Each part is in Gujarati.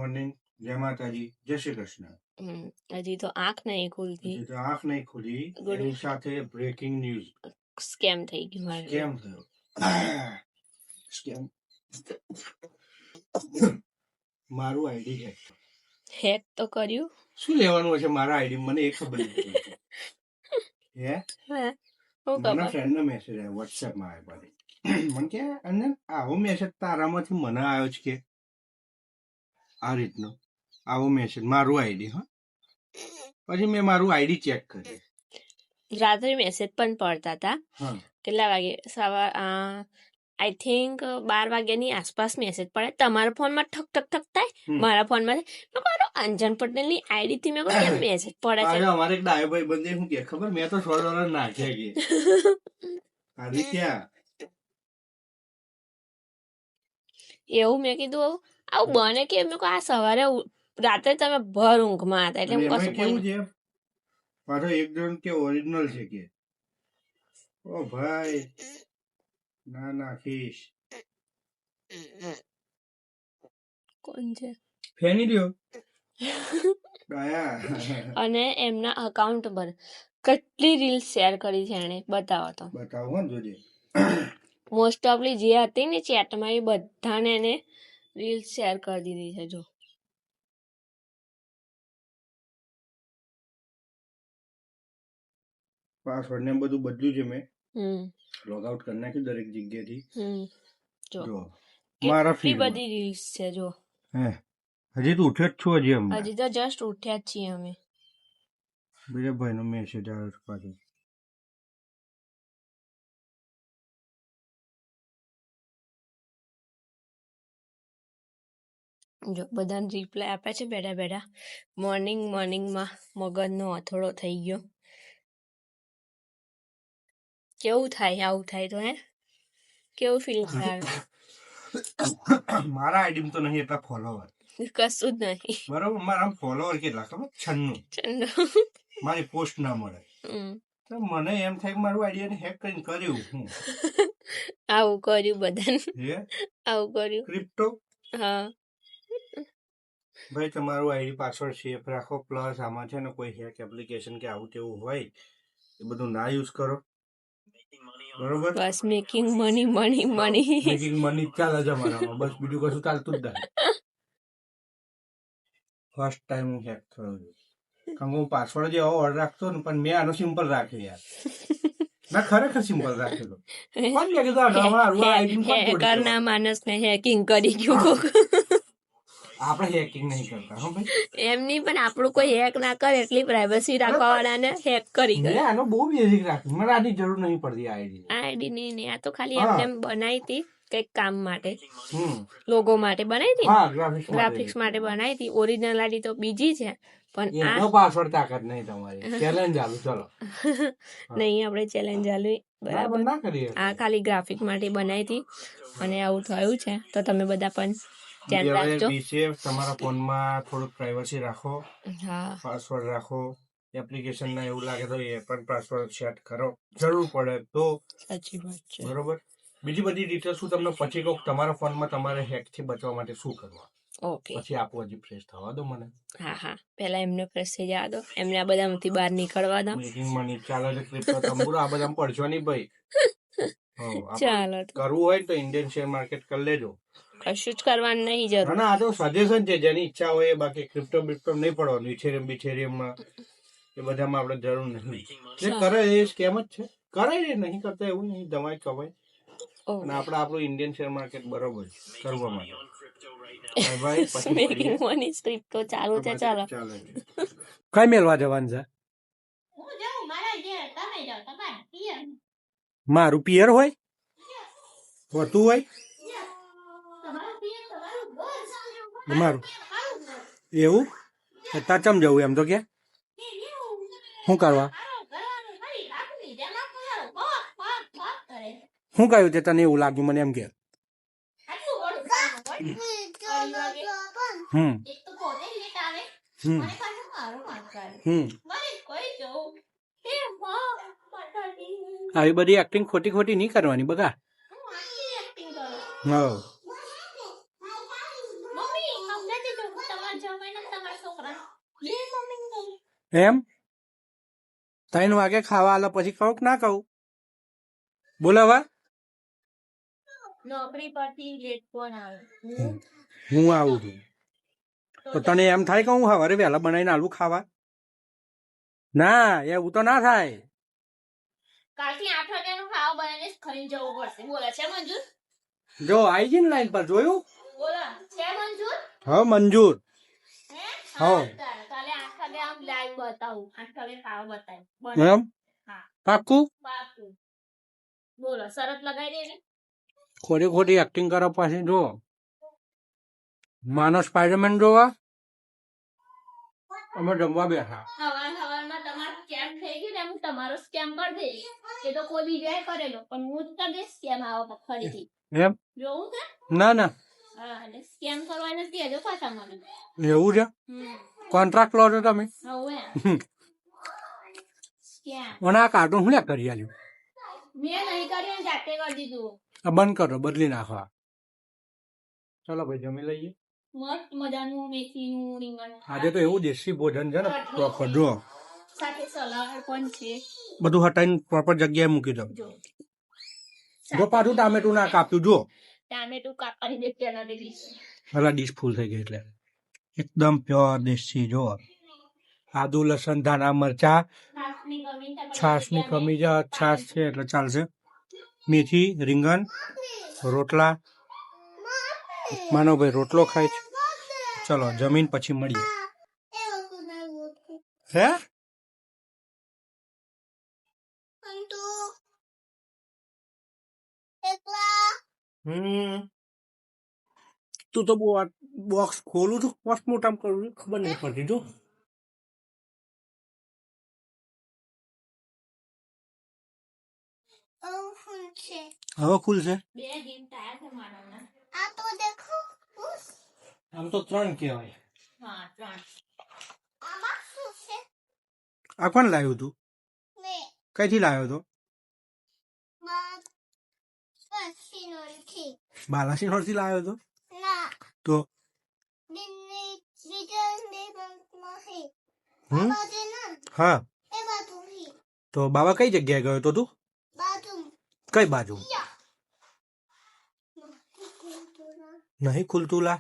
મોર્નિંગ, જય માતાજી, જય શ્રી કૃષ્ણ. હજી તો આંખ નહીં ખુલતી. હજી તો આંખ નહીં ખુલી. એની સાથે બ્રેકિંગ ન્યૂઝ. સ્કેમ થઈ ગયું મારું. સ્કેમ થયો. સ્કેમ. મારું આઈડી હેક તો કર્યું. શું લેવાનું હશે મારા આઈડી? મને એ ખબર નથી. હે મારા ફ્રેન્ડ નો મેસેજ આવ્યો વોટ્સએપ માં આવ્યો. મને કે અને આવો મેસેજ તારામાંથી મને આવ્યો છે કે આ રીતનો આવો મેસેજ મારું આઈડી. હા, પછી મેં મારું આઈડી ચેક કર્યું. રાત્રે મેસેજ પણ પડતા હતા. કેટલા વાગે? સવાર આઈ થિંક 12 વાગ્યાની આસપાસ મેસેજ પડે. તમારા ફોનમાં ઠક ઠક ઠક થાય, મારા ફોનમાં મારો અંજન પટેલ ની આઈડી થી મેં કોઈ મેસેજ પડે છે. અમારે એક ડાયો ભાઈ બંધ શું કે ખબર, મેં તો $100 નાખ્યા કે આડી ક્યાં એવું. મેં કીધું આવું બને કે મેં આ સવારે રાત્રે તમે ભર ઊંઘમાં હતા એટલે કશું કેવું છે પાછો એક જણ કે ઓરિજિનલ છે કે ઓ ભાઈ ના નાખીશ. કોણ છે? ફેની રહ્યો. અને એમના અકાઉન્ટ પર કેટલી રીલ શેર કરી છે એને, બતાવો તો. બતાવો જોજે. મોસ્ટ ઓફલી જે હતી ને ચેટમાં એ બધાને એને રીલ શેર કરી દીધી છે. જો પાસવર્ડ ને બધું બદલ્યું છે મેં. લોગ આઉટ કરી નાખ્યું દરેક જગ્યાથી. જો મારા કેટલી બધી રીલ્સ છે. જો હજી તો ઉઠ્યો જ છું. હજી તો જસ્ટ ઉઠ્યા જ છીએ અમે. બીજા ભાઈનો મેસેજ આવ્યો પાછો. જો બધાને રિપ્લાય આપે છે બેઠા બેઠા. મોર્નિંગમાં મગજનો અથોડો થઈ ગયો. કેવું થાય આવું થાય તો? કેવું ફીલ થાય? મારા આઈડી તો નહીં એટલા ફોલોવર, કશું જ નહીં. બરોબર. મારા ફોલોવર કેટલા ખબર? 96. મારી પોસ્ટ ના મળે તો મને એમ થાય કે મારું આઈડિયા હેક કરીને કર્યું હું. આવું કર્યું બધાને. આવું કર્યું ક્રિપ્ટો. હા ભાઈ તમારું આઈડી પાસવર્ડ સેફ રાખો. પ્લસ આમાં છે ને કોઈ હેક એપ્લિકેશન કે આવું તેવું હોય એ બધું ના યુઝ કરો. બરોબર. બસ મેકિંગ મની મેકિંગ મની ચાલે છે અમારામાં. બસ બીજું કશું ચાલતું જ નહીં. ફર્સ્ટ ટાઈમ હું હેક થયો છું. કારણ કે હું પાસવર્ડ જે ઓર્ડર રાખતો ને પણ મેં આનો સિમ્પલ રાખ્યો યાર. ના ખરેખર સિમ્પલ રાખ્યો. કોણ કે હેકરના માણસને હેકિંગ કરી ગયું. આપણે હેકિંગ નહીં કરતા હો ભાઈ. એમની પણ આપણું કોઈ હેક ના કરે એટલી પ્રાઇવસી રાખવા વાળાને હેક કરી ગયો. આનો બહુ બેઝિક રાખ્યું. મને આની જરૂર નહીં પડતી આઈડી નહીં. આ તો ખાલી એમને બનાવી હતી કઈક કામ માટે, લોગો માટે બનાવી હતી, ગ્રાફિક્સ માટે બનાવી હતી. ઓરિજિનલ આઈડી તો બીજી છે પણ આ પાસવર્ડ તાકાત નહીં તમારી. ચેલેન્જ ચાલુ. ચલો નહીં આપણે ચેલેન્જ ચાલુ બરાબર ના કરીએ. આ ખાલી ગ્રાફિક માટે બનાવી હતી અને આવું થયું છે. તો તમે બધા પણ ધ્યાન રાખજો. તમારા ફોનમાં થોડુંક પ્રાઇવસી રાખો. પાસવર્ડ રાખો. એપ્લિકેશન ના એવું લાગે તો એ પણ પાસવર્ડ સેટ કરો. જરૂર પડે તો. સાચી વાત છે. બરોબર. બીજી બધી ડિટેલ્સ શું તમને પછી કહું. તમારા ફોનમાં તમારે હેક થી બચવા માટે શું કરવા. ઓકે પછી આપો. હજી ફ્રેશ થવા દો મને. હા પહેલા એમને ફ્રેશ થઈ જવા દો. એમને આ બધામાંથી બહાર નીકળવા દો. મેકિંગ મની ચાલે છે. ક્રિપ્ટો તંબુરો આ બધા પડશો નહીં ભાઈ. ચાલો કરવું હોય તો ઇન્ડિયન શેર માર્કેટ કરી લેજો. કશું જ કરવાનું નહીં જરૂર. ના આ તો સજેશન છે. જેની ઈચ્છા હોય બાકી ક્રિપ્ટો બિપ્ટો નહીં પડવાનું. ઇથેરિયમમાં એ બધામાં આપણે જરૂર નહીં. જે કરે એ સ્કેમ જ છે. કરે નહીં કરતા એવું નહીં. દવાઈ કવાય. અને આપણે આપણું ઇન્ડિયન શેર માર્કેટ બરોબર કરવા માટે. કઈ મેળવા જવાનું છે? મારું પિયર હોય હોતું હોય મારું એવું. તા ચમ જવું એમ તો કે શું કરવા? શું કહ્યું તે તને એવું લાગ્યું મને એમ કે? આવી બધી એક્ટિંગ ખોટી ખોટી નહીં કરવાની બગા. હા એમ 3 વાગે ખાવા આલો પછી કહું કે ના કહું? બોલો હવે. નોકરી પરથી લેટ ફોન આવે. હું આવું છું તો તને એમ થાય કે હું સવારે વહેલા બનાવીને આલું ખાવા? ના એવું તો ના થાય. કાલથી 8 વાગ્યાનું ખાવા બનાવીને ખાઈને જવું પડશે. બોલે છે મંજૂર? જો આઈ જી ને લાઈન પર જોયું? બોલો છે મંજૂર? હા મંજૂર. હા કાલે 8 વાગે આમ લાઈવ બતાવું. 8 વાગે ખાવા બતાવું. એમ હા પાક્કું? પાક્કું. બોલો શરત લગાવી દે. ખોટી ખોટી એક્ટિંગ કરો પાછી. જો માનો સ્પાઈડરમેન જોવા અમે જમવા બેઠા. હવારમાં તમારો સ્કેમ થઈ ગયું ને હું તમારો સ્કેમ કરી દઈશ. એ તો કોઈ બીજાએ કરેલો પણ હું જ કરી દઈશ સ્કેમ આવો ફરીથી. એમ જોવું છે? ના ના હા એટલે સ્કેમ કરવા નથી હજુ પાછા મને. એવું છે? કોન્ટ્રાક્ટ લો છો તમે? હવે સ્કેમ અને આ કાર્ટૂન શું કરી આલ્યું? મેં નહીં કર્યું જાતે કરી દીધું. આ બંધ કરો, બદલી નાખવા. ચલો ભાઈ જમી લઈએ. મસ્ત મજાનું મેથીનું રીંગણ. આજે તો એવું દેશી ભોજન છે ને પ્રોપર. જો સાથે સલાડ પણ છે. બધું હટાઈને પ્રોપર જગ્યાએ મૂકી દો. જો પાછું ટામેટું ના કાપ્યું. જો ટામેટું કાપવાની દે પેલા દેખી. હવે ડીશ ફૂલ થઈ ગઈ એટલે એકદમ પ્યોર દેશી. જો આદુ લસણ ધાણા મરચા. છાશની કમી છે. છાશ છે એટલે ચાલશે. મેથી રીંગણ રોટલા. માનવભાઈ રોટલો ખાય છે. ચલો જમીન પછી મળીએ. હે તું તો બોક્સ ખોલું છું પોસ્ટમોર્ટમ કરું છું ખબર નહીં પડતી. જો હવે ખુલશે. આમ તો 3 કહેવાય. આ કોણ લાવ્યું તું? કઈથી લાવ્યો તો? બાલાસિનોર થી લાવ્યો તો? તો હા તો બાબા કઈ જગ્યાએ ગયો તો તું? કઈ બાજુ? નહીં ખુલતું લા.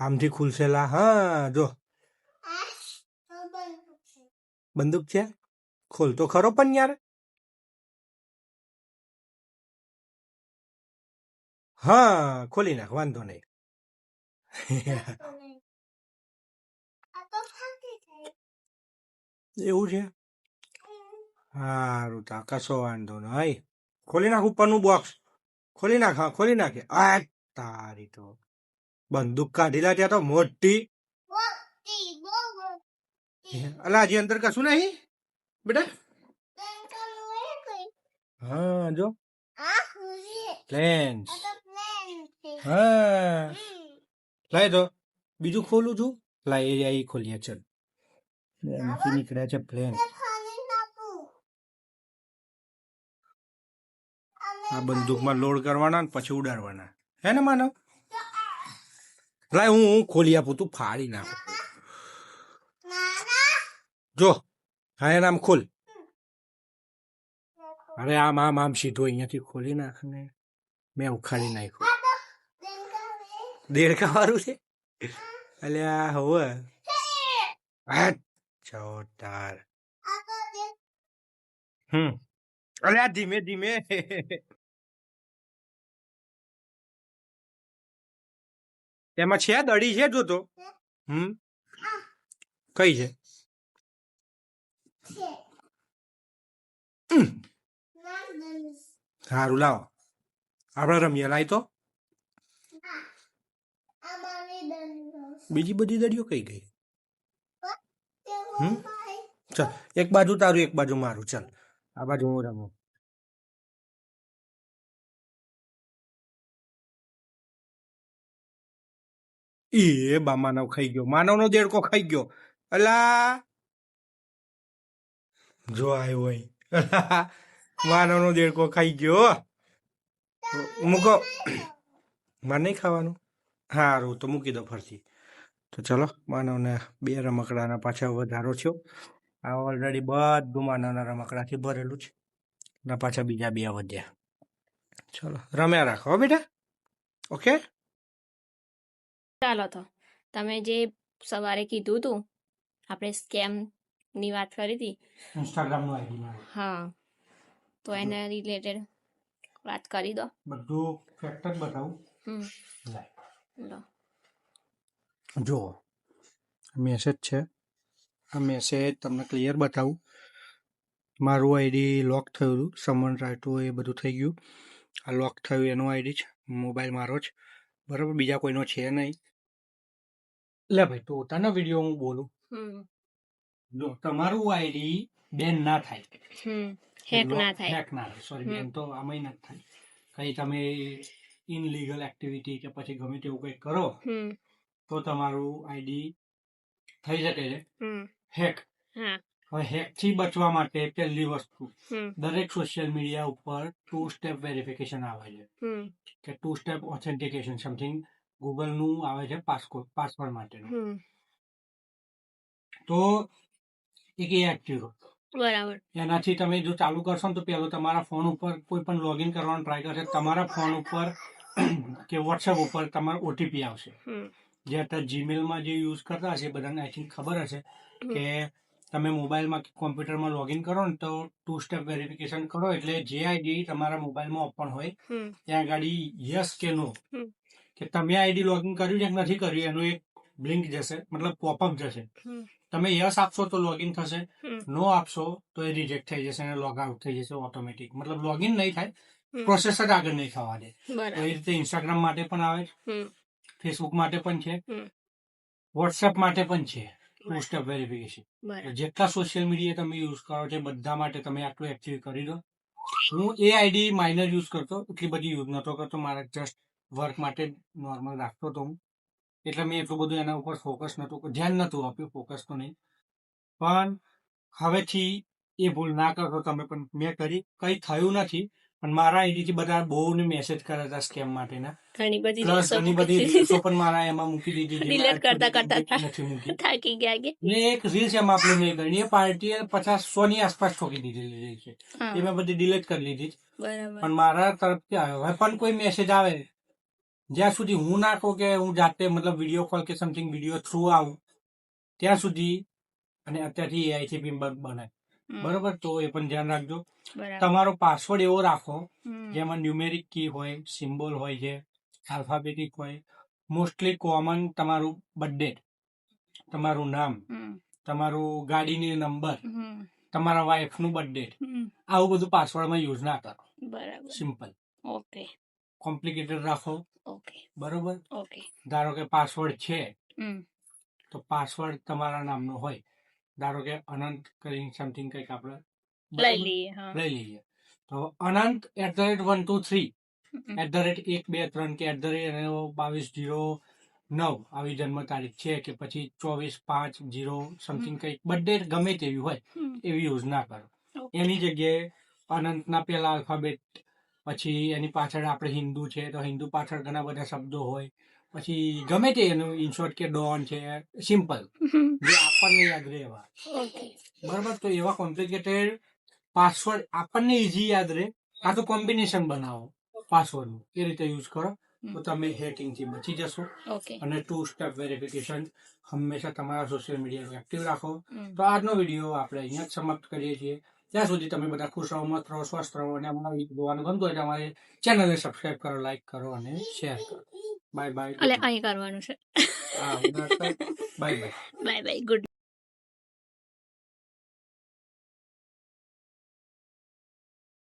આમથી ખુલશે લા. હા જો બંદૂક છે. ખોલ તો ખરો પણ યાર. હા ખોલી નાખ વાંધો નહીં. એવું છે? સારું તા કશો વાંધો નહીં. ખોલી નાખ ઉપરનું બોક્સ. ખોલી નાખ. હા ખોલી નાખે. આ તારી તો બંદૂક કાઢી લા ત્યાં તો મોટી. અલા હજી અંદર કશું નહીં બેટા. હા જો પ્લેન્સ. હા લાય તો બીજું ખોલું છું. લાય એ ખોલીએ. ચલ એમાંથી નીકળ્યા છે પ્લેન. આ બંદૂકમાં લોડ કરવાના ને પછી ઉડાડવાના. હે ને માનવ? લાય હું ખોલી આપું તું ફાડી નાખું. જો હા એના આમ ખોલ. અરે આમ આમ આમ સીધો અહીંયાથી ખોલી નાખ ને. મેં ઉખાડી નાખ્યું. દેડકા વાળું છે. અલ્યા હવે ચોટાર. અલ્યા ધીમે ધીમે. એમાં છે દડી છે જોતો. કઈ છે? સારું લાવો આપડે રમીએ. લાય તો બીજી બધી દડીઓ કઈ ગઈ? ચાલ એક બાજુ તારું એક બાજુ મારું. ચાલ આ બાજુ હું રમું. એ બા માનવ ખાઈ ગયો. માનવ નો દેડકો ખાઈ ગયો. અલા જો આવ્યો હોય. માનવ નો દેડકો ખાઈ ગયો. મૂકો. મારે નહીં ખાવાનું. સારું તો મૂકી દો ફરથી. તો ચલો માનવને 2 રમકડાના પાછા વધારો થયો. આ ઓલરેડી બધું માનવના રમકડાથી ભરેલું છે અને પાછા બીજા 2 વધ્યા. ચલો રમ્યા રાખો હો બેટા. ઓકે ચાલો તો તમે જે સવારે કીધું હતું આપણે સ્કેમ ની વાત કરી હતી ઇન્સ્ટાગ્રામનું આઈડી મારું. હા તો એના રિલેટેડ વાત કરી દો. બધું ફેક્ટ જ બતાવું. લો જો મેસેજ છે. આ મેસેજ તમને ક્લિયર બતાવું. મારું આઈડી લોક થયું હતું. સમન રાયટું એ બધું થઈ ગયું. આ લોક થયું એનો આઈડી છે. મોબાઈલ મારો જ બરાબર, બીજા કોઈનો છે નહીં. લે ભાઈ તો પોતાનો વિડીયો હું બોલું. જો તમારું આઈડી બેન ના થાય, હેક ના થાય, હેક ના થાય, સોરી બેન તો આમાં ના થાય. કઈ તમે ઇનલીગલ એક્ટિવિટી કે પછી ગમે તેવું કંઈ કરો તો તમારું આઈડી થઈ શકે છે હેક. હવે હેક થી બચવા માટે પહેલી વસ્તુ, દરેક સોશિયલ મીડિયા ઉપર 2 સ્ટેપ વેરિફિકેશન આવે છે કે 2 સ્ટેપ ઓથેન્ટિકેશન સમથિંગ ગૂગલ નું આવે છે પાસવર્ડ માટેનું. તો એક એ એક્ટિવ બરાબર. એનાથી તમે જો ચાલુ કરશો ને તો પેલો તમારા ફોન ઉપર કોઈ પણ લોગિન કરવાનો ટ્રાય કરશે, તમારા ફોન ઉપર કે વોટ્સએપ ઉપર તમારો ઓટીપી આવશે. જે અત્યારે જીમેલમાં જે યુઝ કરતા હશે બધાને આઈ થિંક ખબર હશે કે તમે મોબાઈલમાં કે કોમ્પ્યુટરમાં લોગિન કરો ને તો 2 સ્ટેપ વેરિફિકેશન કરો એટલે જે આઈડી તમારા મોબાઈલમાં ઓપન હોય ત્યાં ગાડી યસ કે નો, કે તમે આઈડી લોગિન કર્યું કે નથી કર્યું એનું એક બ્લિંક જશે, મતલબ પોપઅપ જશે. તમે યસ આપશો તો લોગિન થશે, નો આપશો તો એ રિજેક્ટ થઈ જશે અને લોગ આઉટ થઈ જશે ઓટોમેટિક. મતલબ લોગિન નહીં થાય, પ્રોસેસ જ આગળ નહીં થવા દે. તો એ રીતે ઇન્સ્ટાગ્રામ માટે પણ આવે છે, ફેસબુક માટે પણ છે, વોટ્સએપ માટે પણ છે 2 સ્ટેપ વેરિફિકેશન. જેટલા સોશિયલ મીડિયા તમે યુઝ કરો છો બધા માટે તમે આટલું એક્ટિવ કરી દો. હું એ આઈડી માઇનર યુઝ કરતો, એટલી બધી યુઝ નતો કરતો, મારા જસ્ટ વર્ક માટે નોર્મલ રાખતો હતો હું, એટલે મેં એટલું બધું એના ઉપર ફોકસ નતું, ધ્યાન નતું આપ્યું, ફોકસ તો નહીં. પણ હવેથી એ ભૂલ ના કરતો તમે પણ. મેં કરી, કઈ થયું નથી, પણ મારા આઈડીથી બધા બહુ મેસેજ કર્યા હતા સ્કેમ માટેના. પ્લસ ઘણી બધી રીલ્સો પણ મારા એમાં મૂકી દીધી, ડિલીટ કરતા કરતા નથી મૂકી. થાકી ગયા કે ને એક રીલ્સ એમાં આપણે નહીં ગણી, એ પાર્ટીએ 50-100 ની આસપાસ ઠોકી દીધેલી છે, એ મેં બધી ડિલીટ કરી લીધી. પણ મારા તરફથી આવ્યો. હવે પણ કોઈ મેસેજ આવે, જ્યાં સુધી હું ના કહું કે હું જાતે મતલબ વિડીયો કોલ કે સમથિંગ વિડીયો થ્રુ આવું ત્યાં સુધી, અને અત્યારથી એઆઈથી બિમ્બર બને બરોબર, તો એ પણ ધ્યાન રાખજો. તમારો પાસવર્ડ એવો રાખો જેમાં ન્યુમેરિક કી હોય, સિમ્બોલ હોય છે, આલ્ફાબેટિક હોય. મોસ્ટલી કોમન તમારું બર્થડે, તમારું નામ, તમારું ગાડીની નંબર, તમારા વાઈફનું બર્થડે, આવું બધું પાસવર્ડમાં યુઝ ના કરો. બરાબર. સિમ્પલ. ઓકે. કોમ્પ્લિકેટેડ રાખો. ઓકે. બરોબર. ઓકે. ધારો કે પાસવર્ડ છે તો પાસવર્ડ તમારા નામનો હોય. ધારો કે અનંત કરીને સમથિંગ કંઈક આપણે લઈ લઈએ તો અનંત @123 @123 કે @2209 આવી જન્મ તારીખ છે કે પછી 24/5 સમથિંગ કંઈક બર્થડે ગમે તેવી હોય એવી યુઝ ના કરો. એની જગ્યાએ અનંતના પેલા આલ્ફાબેટ, પછી એની પાછળ આપણે હિન્દુ છે તો હિન્દુ પાછળ ઘણા બધા શબ્દો હોય, પછી ગમે તે એનું ઇનશોર્ટ કે ડોન છે, સિમ્પલ જે આપણને યાદ રહે એવા. બરાબર. તો એવા કોમ્પ્લિકેટેડ પાસવર્ડ આપણને ઇઝી યાદ રહે, આ તો કોમ્બિનેશન બનાવો પાસવર્ડનું, એ રીતે યુઝ કરો તો તમે હેકિંગથી બચી જશો. અને 2 સ્ટેપ વેરિફિકેશન હંમેશા તમારા સોશિયલ મીડિયા એક્ટિવ રાખો. તો આજનો વિડીયો આપણે અહીંયા જ સમાપ્ત કરીએ છીએ. ત્યાં સુધી તમે બધા ખુશ રહો, મત રહો, સ્વસ્થ રહો, અને અમારા વિડીયો જોવાનું ગમતું હોય તો અમારી ચેનલને સબસ્ક્રાઇબ કરો, લાઈક કરો અને શેર કરો. Bye bye. અહીં કરવાનું છે. Bye bye. Bye bye. Good.